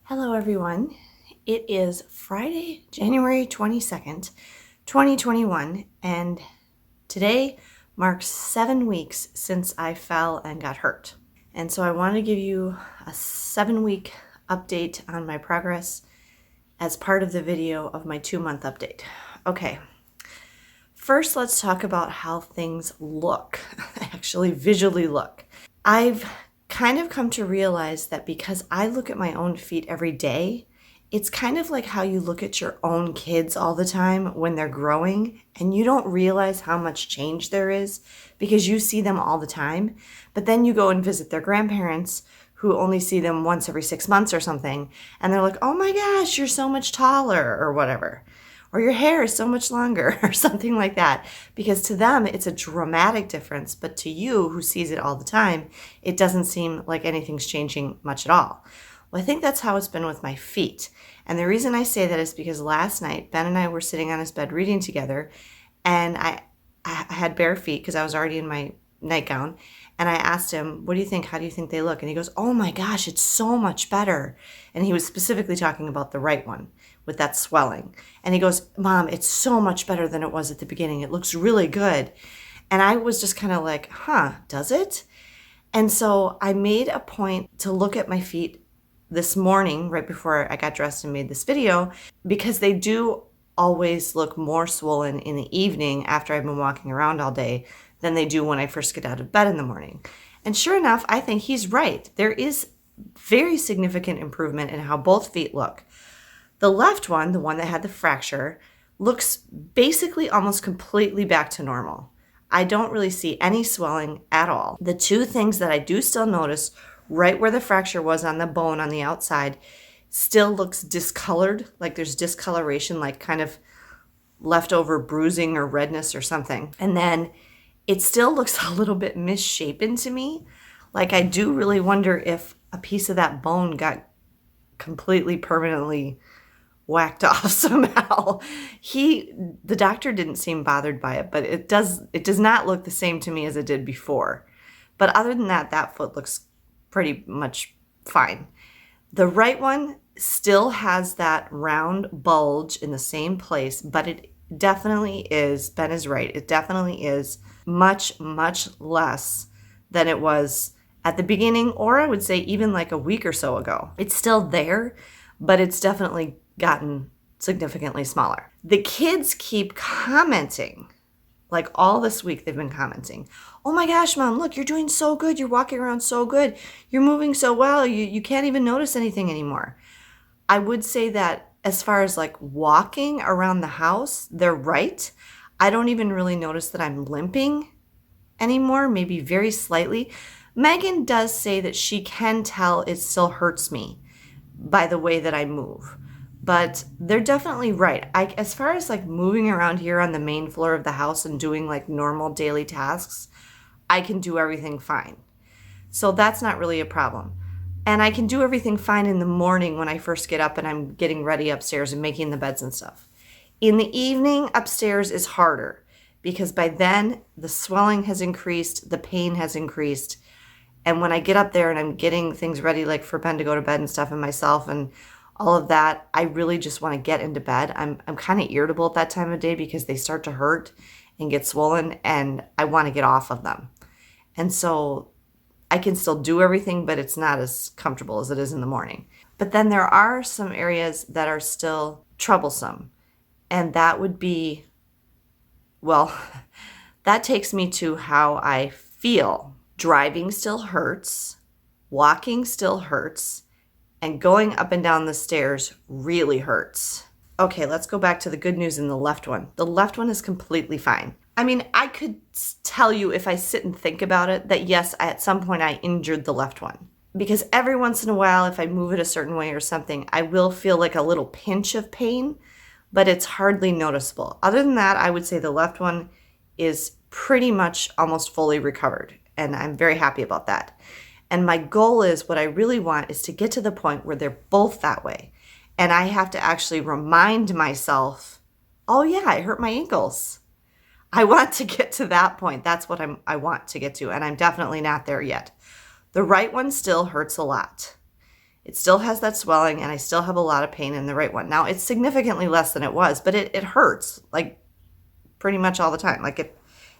Hello everyone. It is Friday, January 22nd, 2021, and today marks 7 weeks since I fell and got hurt. And so I want to give you a 7-week update on my progress as part of the video of my 2-month update. Okay, first let's talk about how things look, actually visually look. I've kind of come to realize that because I look at my own feet every day, it's kind of like how you look at your own kids all the time when they're growing and you don't realize how much change there is because you see them all the time. But then you go and visit their grandparents who only see them once every 6 months or something. And they're like, oh my gosh, you're so much taller or whatever. Or your hair is so much longer or something like that. Because to them, it's a dramatic difference. But to you, who sees it all the time, it doesn't seem like anything's changing much at all. Well, I think that's how it's been with my feet. And the reason I say that is because last night, Ben and I were sitting on his bed reading together. And I had bare feet because I was already in my nightgown. And I asked him, what do you think? How do you think they look? And he goes, oh my gosh, it's so much better. And he was specifically talking about the right one with that swelling. And he goes, Mom, it's so much better than it was at the beginning. It looks really good. And I was just kind of like, does it? And so I made a point to look at my feet this morning, right before I got dressed and made this video, because they do always look more swollen in the evening after I've been walking around all day than they do when I first get out of bed in the morning. And sure enough, I think he's right. There is very significant improvement in how both feet look. The left one, the one that had the fracture, looks basically almost completely back to normal. I don't really see any swelling at all. The two things that I do still notice, right where the fracture was on the bone on the outside, still looks discolored, like there's discoloration, like kind of leftover bruising or redness or something. And then it still looks a little bit misshapen to me. Like I do really wonder if a piece of that bone got completely permanently whacked off somehow. The doctor didn't seem bothered by it, but it does not look the same to me as it did before. But other than that, that foot looks pretty much fine. The right one still has that round bulge in the same place, but it definitely is, Ben is right, it definitely is much, much less than it was at the beginning, or I would say even like a week or so ago. It's still there, but it's definitely gotten significantly smaller. The kids keep commenting, like all this week they've been commenting, oh my gosh, Mom, look, you're doing so good. You're walking around so good. You're moving so well. You can't even notice anything anymore. I would say that as far as like walking around the house, they're right. I don't even really notice that I'm limping anymore, maybe very slightly. Megan does say that she can tell it still hurts me by the way that I move. But they're definitely right. As far as like moving around here on the main floor of the house and doing like normal daily tasks, I can do everything fine. So that's not really a problem. And I can do everything fine in the morning when I first get up and I'm getting ready upstairs and making the beds and stuff. In the evening, upstairs is harder because by then the swelling has increased, the pain has increased. And when I get up there and I'm getting things ready, like for Ben to go to bed and stuff and myself and all of that, I really just want to get into bed. I'm kind of irritable at that time of day because they start to hurt and get swollen and I want to get off of them. And so I can still do everything, but it's not as comfortable as it is in the morning. But then there are some areas that are still troublesome. And that would be, well, that takes me to how I feel. Driving still hurts, walking still hurts, and going up and down the stairs really hurts. Okay, let's go back to the good news in the left one. The left one is completely fine. I mean, I could tell you if I sit and think about it that yes, at some point I injured the left one. Because every once in a while, if I move it a certain way or something, I will feel like a little pinch of pain, but it's hardly noticeable. Other than that, I would say the left one is pretty much almost fully recovered, and I'm very happy about that. And my goal is, what I really want is to get to the point where they're both that way. And I have to actually remind myself, oh yeah, I hurt my ankles. I want to get to that point. That's what I want to get to. And I'm definitely not there yet. The right one still hurts a lot. It still has that swelling, and I still have a lot of pain in the right one. Now, it's significantly less than it was, but it hurts like pretty much all the time. Like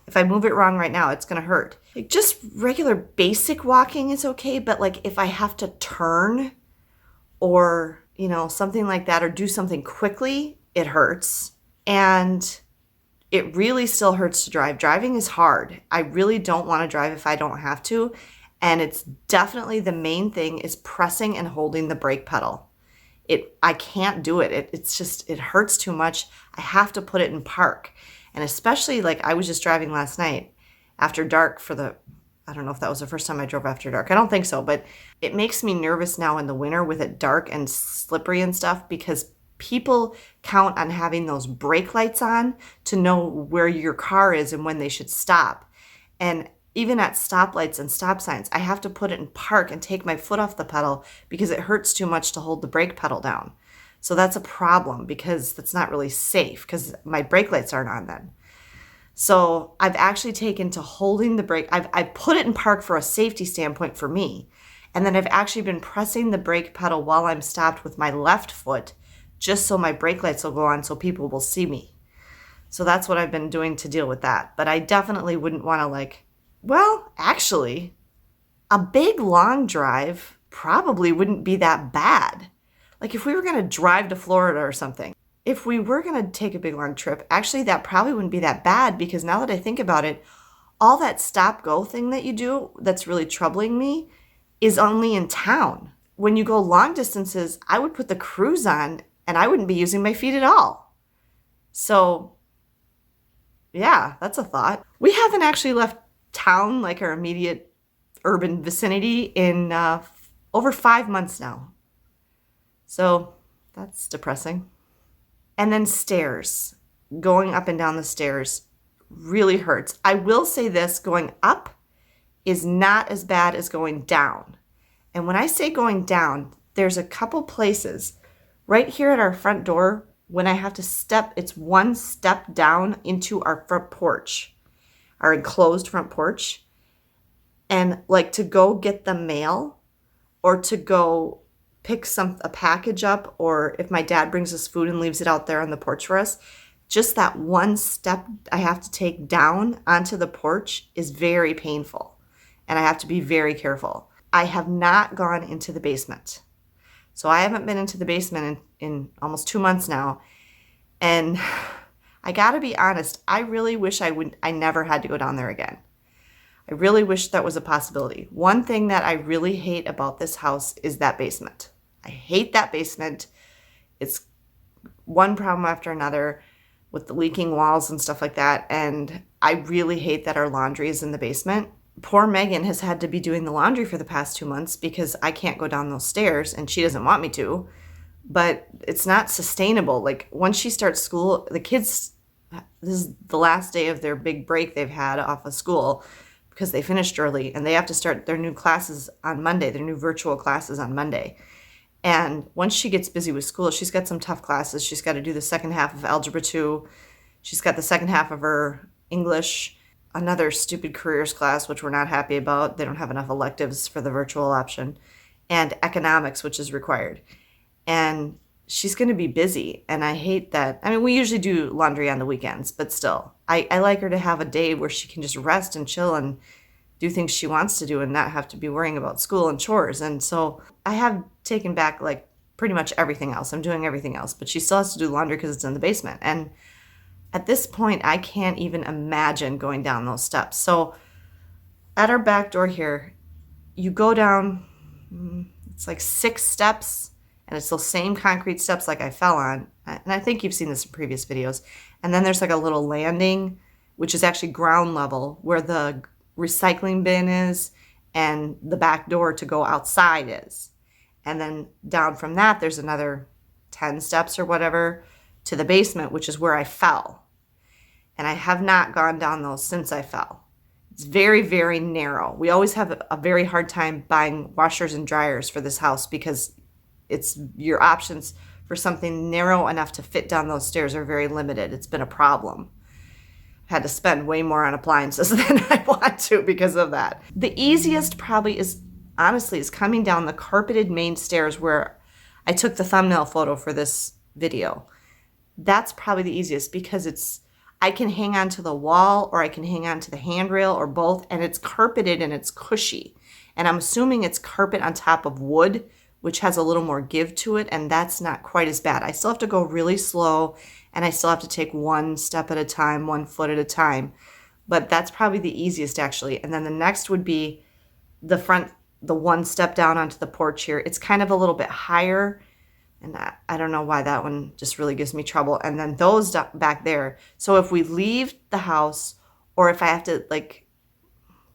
if I move it wrong right now, it's going to hurt. Like just regular basic walking is okay, but like if I have to turn or, something like that, or do something quickly, it hurts. And it really still hurts to drive. Driving is hard. I really don't want to drive if I don't have to. And it's definitely the main thing is pressing and holding the brake pedal. I can't do it. It hurts too much. I have to put it in park. And especially like I was just driving last night after dark I don't know if that was the first time I drove after dark. I don't think so, but it makes me nervous now in the winter with it dark and slippery and stuff, because people count on having those brake lights on to know where your car is and when they should stop. And even at stoplights and stop signs, I have to put it in park and take my foot off the pedal because it hurts too much to hold the brake pedal down. So that's a problem because that's not really safe because my brake lights aren't on then. So I've actually taken to holding the brake. I've put it in park for a safety standpoint for me. And then I've actually been pressing the brake pedal while I'm stopped with my left foot, just so my brake lights will go on so people will see me. So that's what I've been doing to deal with that. But I definitely wouldn't want to actually, a big long drive probably wouldn't be that bad. Like if we were going to drive to Florida or something, if we were going to take a big long trip, actually that probably wouldn't be that bad, because now that I think about it, all that stop go thing that you do that's really troubling me is only in town. When you go long distances, I would put the cruise on and I wouldn't be using my feet at all. So yeah, that's a thought. We haven't actually left town, like our immediate urban vicinity, in over 5 months now. So that's depressing. And then stairs. Going up and down the stairs really hurts. I will say this, going up is not as bad as going down. And when I say going down, there's a couple places right here at our front door when I have to step, it's one step down into our front porch, our enclosed front porch. And like to go get the mail or to go pick a package up, or if my dad brings us food and leaves it out there on the porch for us, just that one step I have to take down onto the porch is very painful. And I have to be very careful. I have not gone into the basement. So I haven't been into the basement in almost 2 months now. And I gotta be honest, I really wish I never had to go down there again. I really wish that was a possibility. One thing that I really hate about this house is that basement. I hate that basement. It's one problem after another with the leaking walls and stuff like that. And I really hate that our laundry is in the basement. Poor Megan has had to be doing the laundry for the past 2 months because I can't go down those stairs and she doesn't want me to. But it's not sustainable. Like once she starts school, the kids, this is the last day of their big break they've had off of school because they finished early and they have to start their new classes on Monday, their new virtual classes on Monday. And once she gets busy with school, she's got some tough classes. She's got to do the second half of Algebra 2. She's got the second half of her English, another stupid careers class, which we're not happy about. They don't have enough electives for the virtual option, and economics, which is required. And she's going to be busy. And I hate that. I mean, we usually do laundry on the weekends, but still, I like her to have a day where she can just rest and chill and do things she wants to do and not have to be worrying about school and chores. And so I have taken back like pretty much everything else. I'm doing everything else, but she still has to do laundry because it's in the basement. And at this point, I can't even imagine going down those steps. So at our back door here, you go down, it's like 6 steps, and it's those same concrete steps like I fell on. And I think you've seen this in previous videos. And then there's like a little landing, which is actually ground level, where the recycling bin is and the back door to go outside is. And then down from that, there's another 10 steps or whatever to the basement, which is where I fell. And I have not gone down those since I fell. It's very, very narrow. We always have a very hard time buying washers and dryers for this house because it's your options for something narrow enough to fit down those stairs are very limited. It's been a problem. Had to spend way more on appliances than I want to because of that. The easiest probably is honestly is coming down the carpeted main stairs where I took the thumbnail photo for this video. That's probably the easiest because I can hang on to the wall or I can hang on to the handrail or both, and it's carpeted and it's cushy. And I'm assuming it's carpet on top of wood, which has a little more give to it, and that's not quite as bad. I still have to go really slow, and I still have to take one step at a time, 1 foot at a time. But that's probably the easiest, actually. And then the next would be the front, the one step down onto the porch here. It's kind of a little bit higher, and I don't know why that one just really gives me trouble. And then those back there. So if we leave the house, or if I have to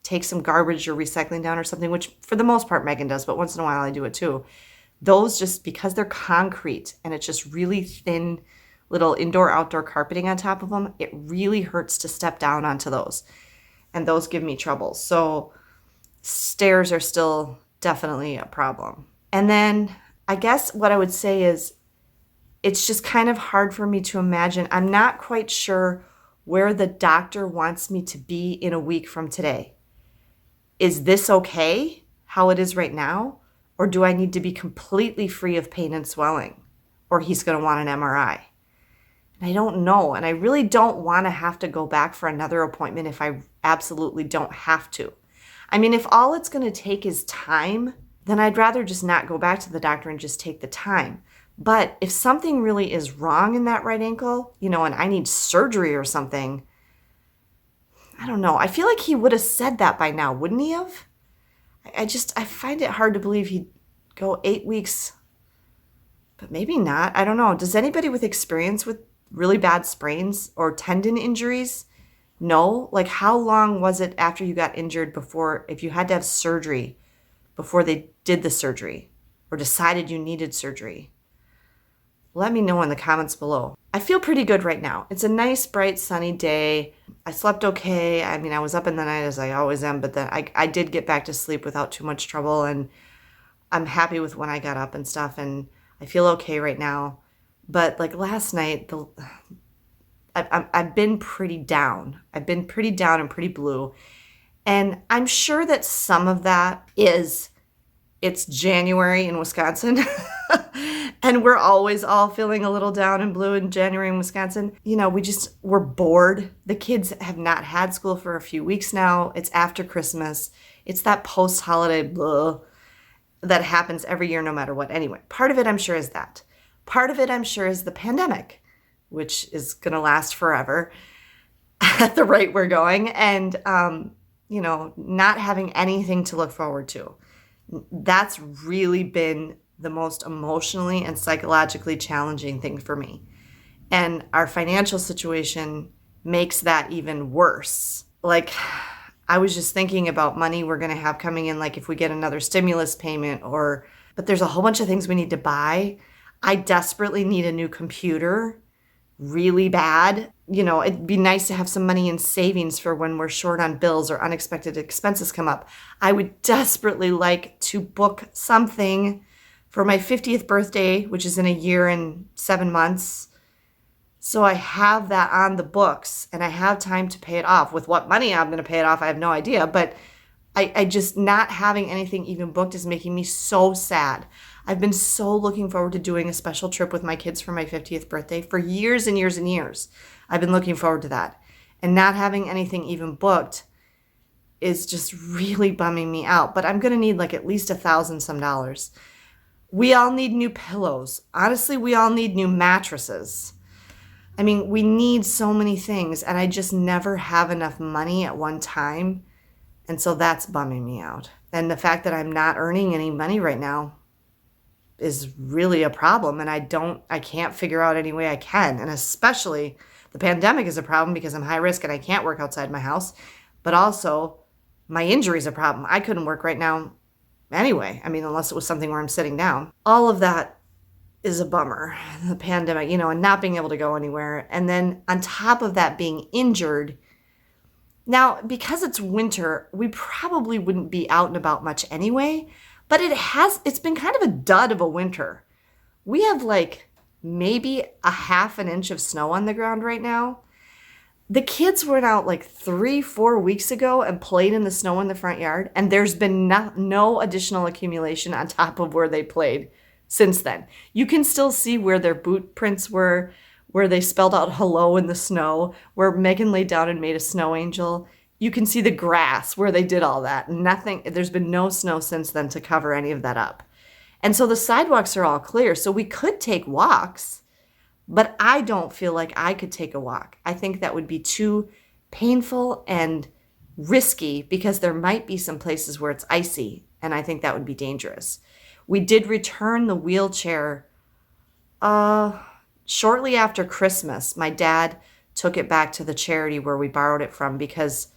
take some garbage or recycling down or something, which for the most part Megan does, but once in a while I do it too. Those, just because they're concrete and it's just really thin little indoor-outdoor carpeting on top of them, it really hurts to step down onto those. And those give me trouble. So stairs are still definitely a problem. And then I guess what I would say is it's just kind of hard for me to imagine. I'm not quite sure where the doctor wants me to be in a week from today. Is this okay, how it is right now? Or do I need to be completely free of pain and swelling? Or he's going to want an MRI. And I don't know. And I really don't want to have to go back for another appointment if I absolutely don't have to. I mean, if all it's going to take is time, then I'd rather just not go back to the doctor and just take the time. But if something really is wrong in that right ankle, and I need surgery or something, I don't know. I feel like he would have said that by now, wouldn't he have? I find it hard to believe he'd go 8 weeks, but maybe not. I don't know. Does anybody with experience with really bad sprains or tendon injuries know? How long was it after you got injured before, if you had to have surgery, before they did the surgery or decided you needed surgery? Let me know in the comments below. I feel pretty good right now. It's a nice, bright, sunny day. I slept okay. I mean, I was up in the night as I always am, but then I did get back to sleep without too much trouble, and I'm happy with when I got up and stuff, and I feel okay right now. But last night, I've been pretty down. I've been pretty down and pretty blue. And I'm sure that some of that is it's January in Wisconsin. And we're always all feeling a little down and blue in January in Wisconsin. We're bored. The kids have not had school for a few weeks now. It's after Christmas. It's that post-holiday blah that happens every year no matter what. Anyway, part of it I'm sure is that. Part of it I'm sure is the pandemic, which is going to last forever at the rate we're going. And, not having anything to look forward to. That's really been the most emotionally and psychologically challenging thing for me. And our financial situation makes that even worse. I was just thinking about money we're going to have coming in, if we get another stimulus payment but there's a whole bunch of things we need to buy. I desperately need a new computer really bad. It'd be nice to have some money in savings for when we're short on bills or unexpected expenses come up. I would desperately like to book something for my 50th birthday, which is in a year and 7 months. So I have that on the books and I have time to pay it off. With what money I'm going to pay it off, I have no idea. But I just not having anything even booked is making me so sad. I've been so looking forward to doing a special trip with my kids for my 50th birthday for years and years and years. I've been looking forward to that. And not having anything even booked is just really bumming me out. But I'm going to need at least $1,000 some dollars. We all need new pillows. Honestly, we all need new mattresses. I mean, we need so many things, and I just never have enough money at one time. And so that's bumming me out. And the fact that I'm not earning any money right now is really a problem, and I can't figure out any way I can. And especially the pandemic is a problem because I'm high risk and I can't work outside my house. But also, my injury is a problem. I couldn't work right now anyway. I mean, unless it was something where I'm sitting down. All of that is a bummer. The pandemic, and not being able to go anywhere. And then on top of that, being injured. Now, because it's winter, we probably wouldn't be out and about much anyway. But it's been kind of a dud of a winter. We have maybe a half an inch of snow on the ground right now. The kids went out like 3-4 weeks ago and played in the snow in the front yard, and there's been no additional accumulation on top of where they played since then. You can still see where their boot prints were, where they spelled out hello in the snow, where Megan laid down and made a snow angel. You can see the grass where they did all that. There's been no snow since then to cover any of that up. And so the sidewalks are all clear. So we could take walks, but I don't feel like I could take a walk. I think that would be too painful and risky because there might be some places where it's icy, and I think that would be dangerous. We did return the wheelchair shortly after Christmas. My dad took it back to the charity where we borrowed it from because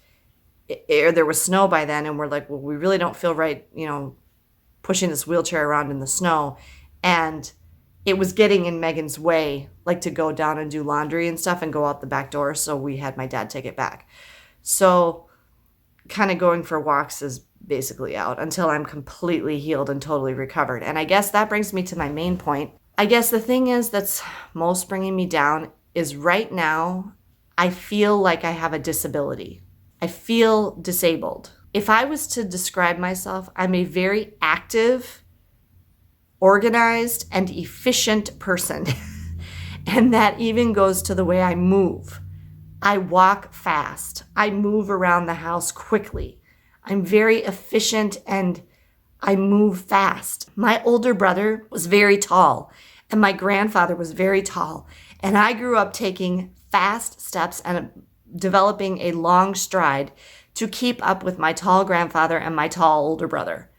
there was snow by then, and we're like, well, we really don't feel right, pushing this wheelchair around in the snow. And it was getting in Megan's way, like to go down and do laundry and stuff and go out the back door. So we had my dad take it back. So kind of going for walks is basically out until I'm completely healed and totally recovered. And I guess that brings me to my main point. I guess the thing is that's most bringing me down is right now, I feel like I have a disability. I feel disabled. If I was to describe myself, I'm a very active, organized, and efficient person. And that even goes to the way I move. I walk fast. I move around the house quickly. I'm very efficient and I move fast. My older brother was very tall and my grandfather was very tall. And I grew up taking fast steps and developing a long stride to keep up with my tall grandfather and my tall older brother.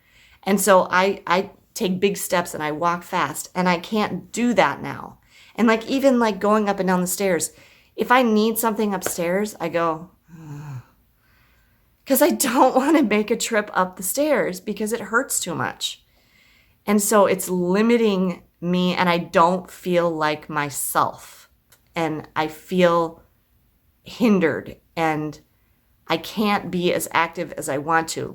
And so I take big steps and I walk fast, and I can't do that now. And even going up and down the stairs, if I need something upstairs, I go, because I don't want to make a trip up the stairs because it hurts too much. And so it's limiting me, and I don't feel like myself. And I feel hindered, and I can't be as active as I want to.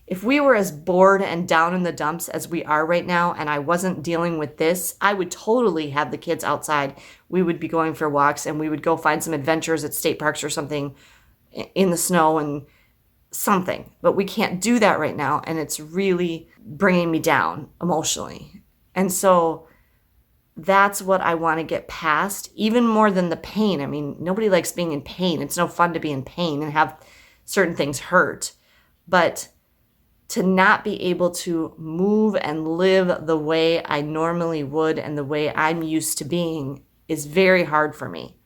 If we were as bored and down in the dumps as we are right now, and I wasn't dealing with this, I would totally have the kids outside. We would be going for walks, and we would go find some adventures at state parks or something in the snow and something. But we can't do that right now, and it's really bringing me down emotionally. And so that's what I want to get past, even more than the pain. I mean, nobody likes being in pain. It's no fun to be in pain and have certain things hurt. But to not be able to move and live the way I normally would and the way I'm used to being is very hard for me.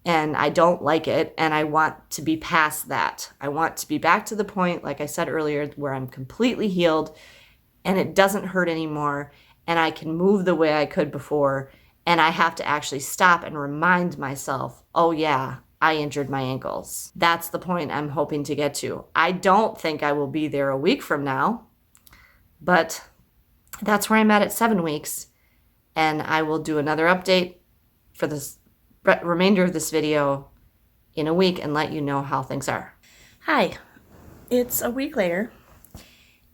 And I don't like it, and I want to be past that. I want to be back to the point, like I said earlier, where I'm completely healed and it doesn't hurt anymore, and I can move the way I could before, and I have to actually stop and remind myself, oh yeah, I injured my ankles. That's the point I'm hoping to get to. I don't think I will be there a week from now, but that's where I'm at 7 weeks, and I will do another update for this remainder of this video in a week and let you know how things are. Hi, it's a week later,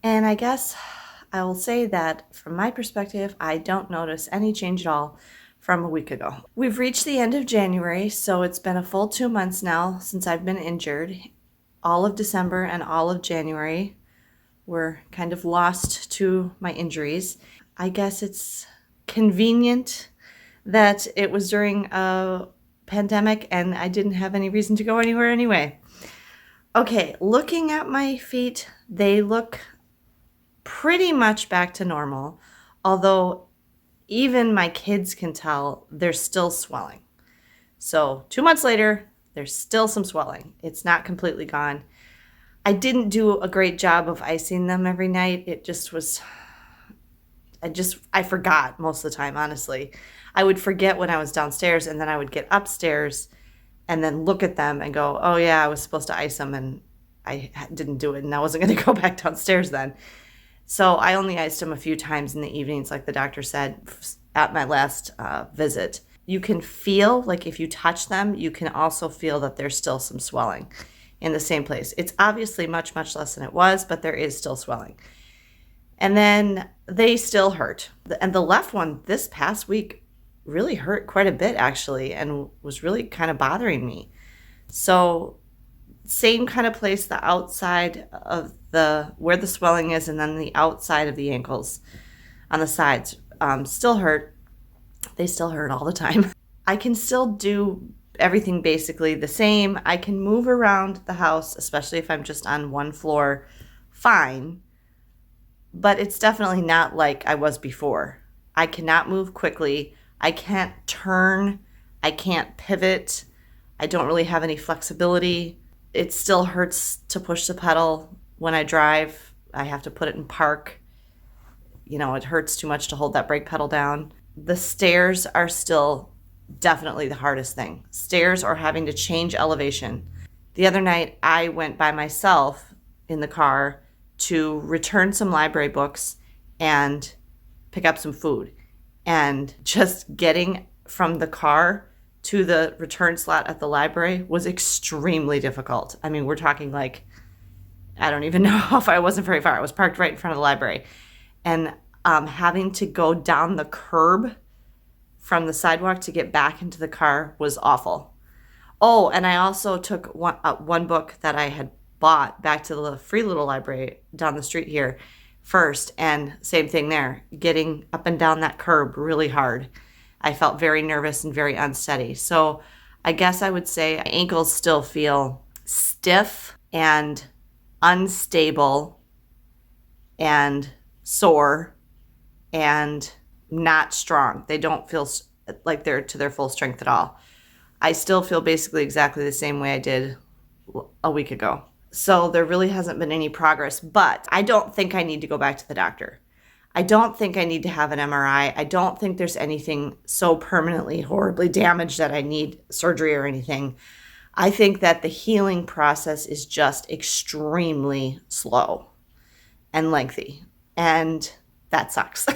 and I guess I will say that from my perspective, I don't notice any change at all from a week ago. We've reached the end of January, so it's been a full 2 months now since I've been injured. All of December and all of January were kind of lost to my injuries. I guess it's convenient that it was during a pandemic and I didn't have any reason to go anywhere anyway. Okay, looking at my feet, they look pretty much back to normal, although even my kids can tell they're still swelling. So 2 months later, there's still some swelling. It's not completely gone. I didn't do a great job of icing them every night. It just was, I forgot most of the time, honestly. I would forget when I was downstairs, and then I would get upstairs and then look at them and go, oh yeah, I was supposed to ice them and I didn't do it, and I wasn't going to go back downstairs then. So I only iced them a few times in the evenings, like the doctor said at my last visit. You can feel, like if you touch them, you can also feel that there's still some swelling in the same place. It's obviously much, much less than it was, but there is still swelling. And then they still hurt. And the left one this past week really hurt quite a bit, actually, and was really kind of bothering me. So same kind of place, the outside of where the swelling is, and then the outside of the ankles on the sides still hurt. They still hurt all the time. I can still do everything basically the same. I can move around the house, especially if I'm just on one floor, fine. But it's definitely not like I was before. I cannot move quickly. I can't turn. I can't pivot. I don't really have any flexibility. It still hurts to push the pedal when I drive. I have to put it in park. It hurts too much to hold that brake pedal down. The stairs are still definitely the hardest thing. Stairs or having to change elevation. The other night, I went by myself in the car to return some library books and pick up some food. And just getting from the car to the return slot at the library was extremely difficult. I mean, we're talking like, I don't even know if I wasn't very far. I was parked right in front of the library. And having to go down the curb from the sidewalk to get back into the car was awful. Oh, and I also took one book that I had bought back to the free little library down the street here first, and same thing there, getting up and down that curb really hard. I felt very nervous and very unsteady. So I guess I would say my ankles still feel stiff and unstable and sore and not strong. They don't feel like they're to their full strength at all. I still feel basically exactly the same way I did a week ago. So there really hasn't been any progress, but I don't think I need to go back to the doctor. I don't think I need to have an MRI. I don't think there's anything so permanently, horribly damaged that I need surgery or anything. I think that the healing process is just extremely slow and lengthy, and that sucks.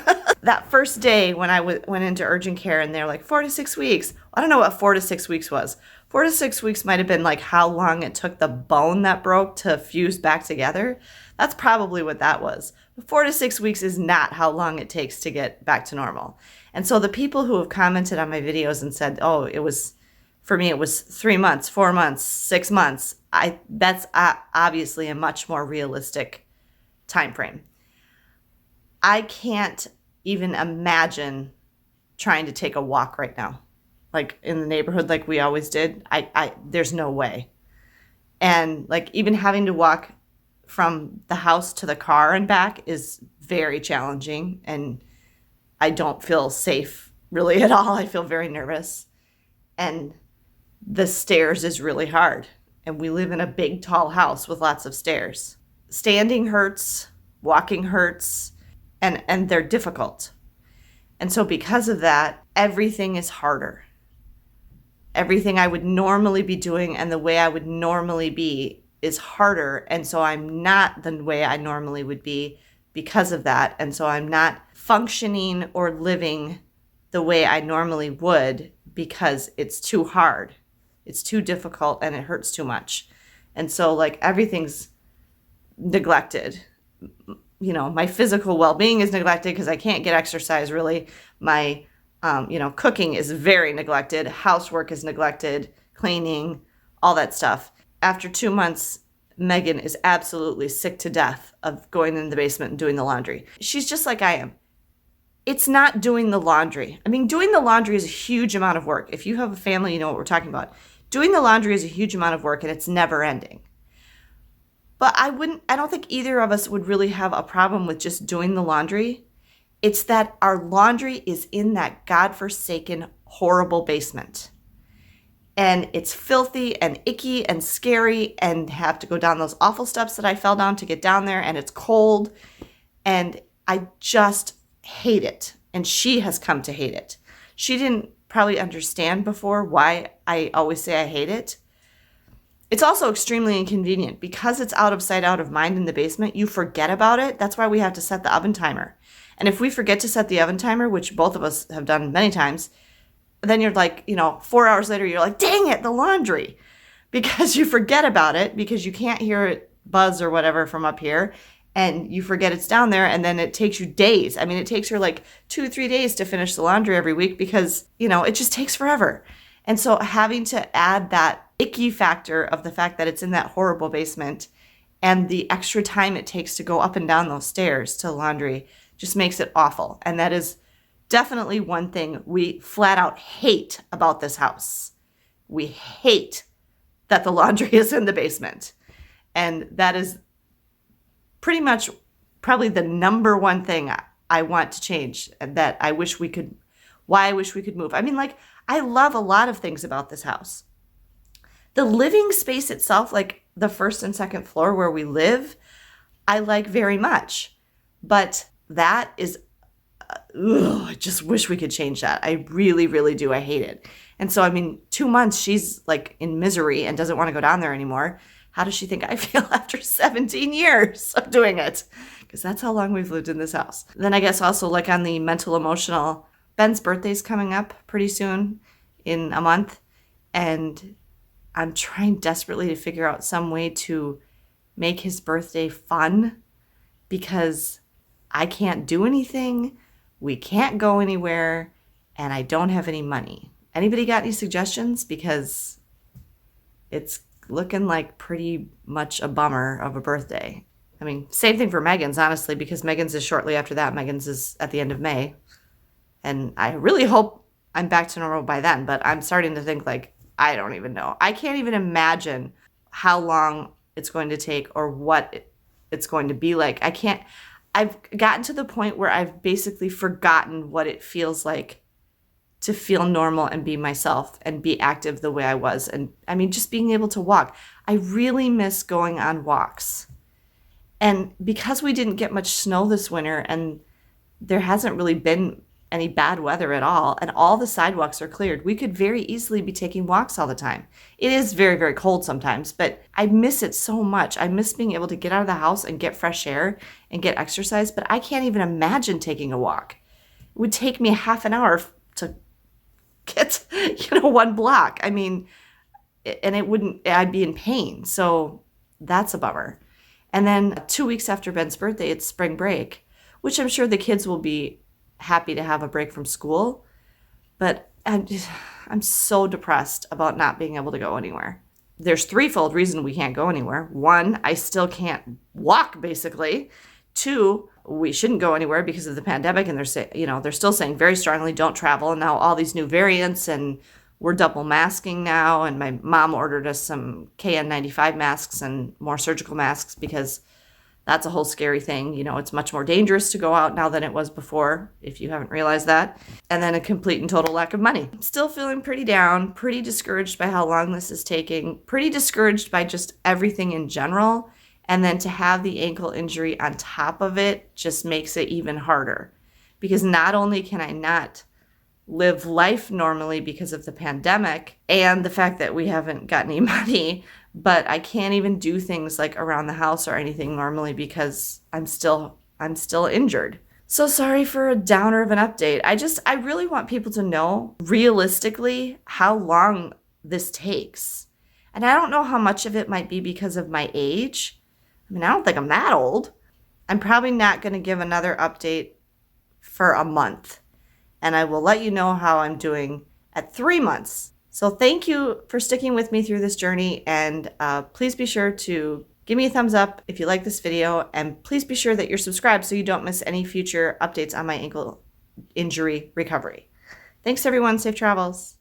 That first day when I went into urgent care and they're like 4 to 6 weeks. I don't know what 4 to 6 weeks was. 4 to 6 weeks might have been like how long it took the bone that broke to fuse back together. That's probably what that was. But 4 to 6 weeks is not how long it takes to get back to normal. And so the people who have commented on my videos and said, oh, for me, it was 3 months, 4 months, 6 months. That's obviously a much more realistic time frame. I can't even imagine trying to take a walk right now, like in the neighborhood like we always did. There's no way. And like even having to walk from the house to the car and back is very challenging, and I don't feel safe really at all. I feel very nervous, and the stairs is really hard, and we live in a big tall house with lots of stairs. Standing hurts, walking hurts, and they're difficult. And so because of that, everything is harder. Everything I would normally be doing and the way I would normally be is harder. And so I'm not the way I normally would be because of that. And so I'm not functioning or living the way I normally would because it's too hard. It's too difficult and it hurts too much. And so like everything's neglected. My physical well-being is neglected because I can't get exercise really. My, cooking is very neglected. Housework is neglected, cleaning, all that stuff. After 2 months, Megan is absolutely sick to death of going in the basement and doing the laundry. She's just like I am. It's not doing the laundry. I mean, doing the laundry is a huge amount of work. If you have a family, you know what we're talking about. Doing the laundry is a huge amount of work, and it's never ending. But I don't think either of us would really have a problem with just doing the laundry. It's that our laundry is in that godforsaken, horrible basement. And it's filthy and icky and scary, and have to go down those awful steps that I fell down to get down there, and it's cold. And I just hate it. And she has come to hate it. She didn't probably understand before why I always say I hate it. It's also extremely inconvenient because it's out of sight, out of mind in the basement. You forget about it. That's why we have to set the oven timer. And if we forget to set the oven timer, which both of us have done many times, then you're like, 4 hours later, you're like, dang it, the laundry. Because you forget about it because you can't hear it buzz or whatever from up here. And you forget it's down there, and then it takes you days. I mean, it takes her like 2-3 days to finish the laundry every week because, it just takes forever. And so having to add that icky factor of the fact that it's in that horrible basement and the extra time it takes to go up and down those stairs to laundry just makes it awful. And that is definitely one thing we flat out hate about this house. We hate that the laundry is in the basement. And that is pretty much probably the number one thing I want to change, that I wish we could, why I wish we could move. I mean, like, I love a lot of things about this house. The living space itself, like the first and second floor where we live, I like very much. But that is, I just wish we could change that. I really, really do. I hate it. And so, I mean, 2 months, she's like in misery and doesn't want to go down there anymore. How does she think I feel after 17 years of doing it? Because that's how long we've lived in this house. Then I guess also like on the mental, emotional, Ben's birthday's coming up pretty soon in a month. And I'm trying desperately to figure out some way to make his birthday fun because I can't do anything. We can't go anywhere and I don't have any money. Anybody got any suggestions? Because it's looking like pretty much a bummer of a birthday. I mean, same thing for Megan's, honestly, because Megan's is shortly after that. Megan's is at the end of May. And I really hope I'm back to normal by then, but I'm starting to think like, I don't even know. I can't even imagine how long it's going to take or what it's going to be like. I've gotten to the point where I've basically forgotten what it feels like to feel normal and be myself and be active the way I was. And I mean, just being able to walk. I really miss going on walks. And because we didn't get much snow this winter and there hasn't really been any bad weather at all, and all the sidewalks are cleared, we could very easily be taking walks all the time. It is very, very cold sometimes, but I miss it so much. I miss being able to get out of the house and get fresh air and get exercise, but I can't even imagine taking a walk. It would take me half an hour to get, 1 block. I mean, and I'd be in pain. So that's a bummer. And then 2 weeks after Ben's birthday, it's spring break, which I'm sure the kids will be happy to have a break from school. But I'm so depressed about not being able to go anywhere. There's threefold reason we can't go anywhere. 1, I still can't walk, basically. 2, we shouldn't go anywhere because of the pandemic, and they're still saying very strongly don't travel. And now all these new variants, and we're double masking now. And my mom ordered us some KN95 masks and more surgical masks because that's a whole scary thing. It's much more dangerous to go out now than it was before, if you haven't realized that. And then a complete and total lack of money. Still feeling pretty down, pretty discouraged by how long this is taking, pretty discouraged by just everything in general. And then to have the ankle injury on top of it just makes it even harder. Because not only can I not live life normally because of the pandemic and the fact that we haven't got any money, but I can't even do things like around the house or anything normally because I'm still injured. So sorry for a downer of an update. I really want people to know realistically how long this takes. And I don't know how much of it might be because of my age. I mean, I don't think I'm that old. I'm probably not going to give another update for a month. And I will let you know how I'm doing at 3 months. So thank you for sticking with me through this journey. And please be sure to give me a thumbs up if you like this video. And please be sure that you're subscribed so you don't miss any future updates on my ankle injury recovery. Thanks, everyone. Safe travels.